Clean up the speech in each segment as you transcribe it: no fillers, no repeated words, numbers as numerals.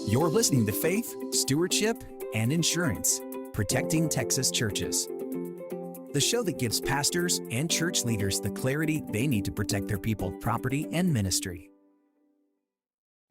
You're listening to Faith, Stewardship, and Insurance, Protecting Texas Churches. The show that gives pastors and church leaders the clarity they need to protect their people, property, and ministry.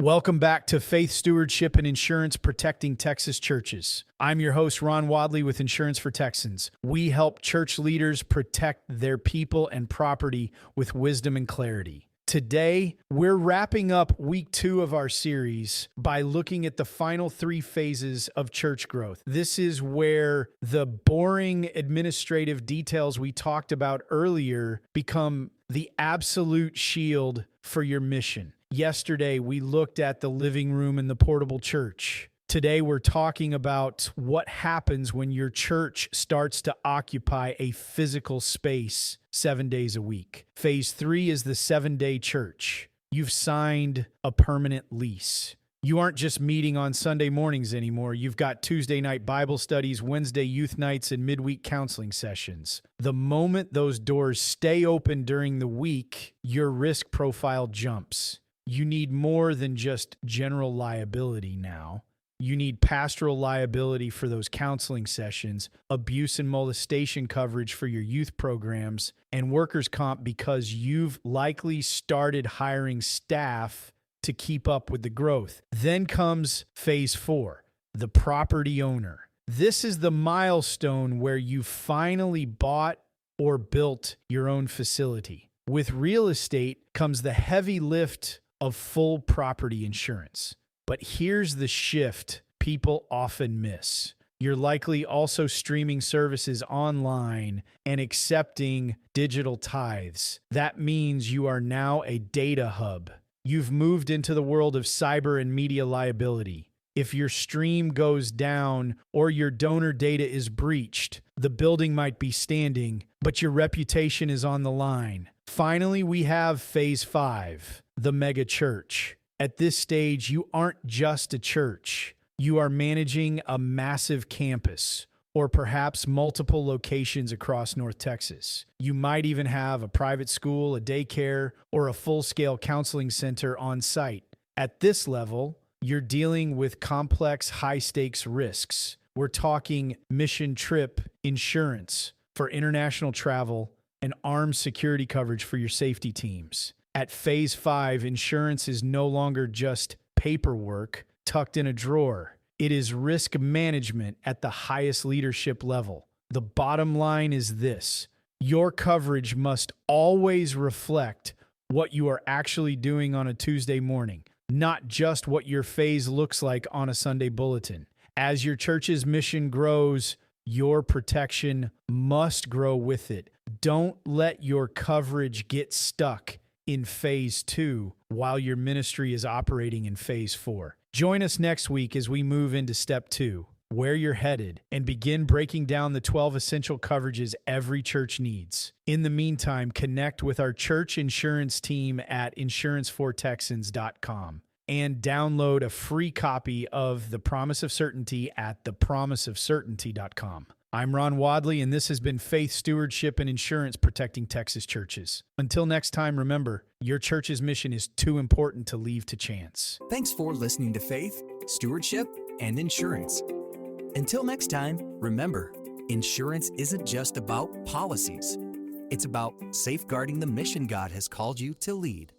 Welcome back to Faith, Stewardship, and Insurance, Protecting Texas Churches. I'm your host, Ron Wadley with Insurance for Texans. We help church leaders protect their people and property with wisdom and clarity. Today, we're wrapping up week 2 of our series by looking at the final 3 phases of church growth. This is where the boring administrative details we talked about earlier become the absolute shield for your mission. Yesterday, we looked at the living room in the portable church. Today, we're talking about what happens when your church starts to occupy a physical space 7 days a week. Phase 3 is the 7-day church. You've signed a permanent lease. You aren't just meeting on Sunday mornings anymore. You've got Tuesday night Bible studies, Wednesday youth nights, and midweek counseling sessions. The moment those doors stay open during the week, your risk profile jumps. You need more than just general liability now. You need pastoral liability for those counseling sessions, abuse and molestation coverage for your youth programs, and workers' comp because you've likely started hiring staff to keep up with the growth. Then comes phase 4, the property owner. This is the milestone where you finally bought or built your own facility. With real estate comes the heavy lift of full property insurance. But here's the shift people often miss. You're likely also streaming services online and accepting digital tithes. That means you are now a data hub. You've moved into the world of cyber and media liability. If your stream goes down or your donor data is breached, the building might be standing, but your reputation is on the line. Finally, we have phase 5, the megachurch. At this stage, you aren't just a church. You are managing a massive campus, or perhaps multiple locations across North Texas. You might even have a private school, a daycare, or a full-scale counseling center on site. At this level, you're dealing with complex, high-stakes risks. We're talking mission trip insurance for international travel and armed security coverage for your safety teams. At phase 5, insurance is no longer just paperwork tucked in a drawer. It is risk management at the highest leadership level. The bottom line is this: your coverage must always reflect what you are actually doing on a Tuesday morning, not just what your phase looks like on a Sunday bulletin. As your church's mission grows, your protection must grow with it. Don't let your coverage get stuck in phase 2 while your ministry is operating in phase 4. Join us next week as we move into step 2, where you're headed, and begin breaking down the 12 essential coverages every church needs. In the meantime, connect with our church insurance team at insurancefortexans.com and download a free copy of The Promise of Certainty at thepromiseofcertainty.com. I'm Ron Wadley, and this has been Faith, Stewardship, and Insurance, Protecting Texas Churches. Until next time, remember, your church's mission is too important to leave to chance. Thanks for listening to Faith, Stewardship, and Insurance. Until next time, remember, insurance isn't just about policies. It's about safeguarding the mission God has called you to lead.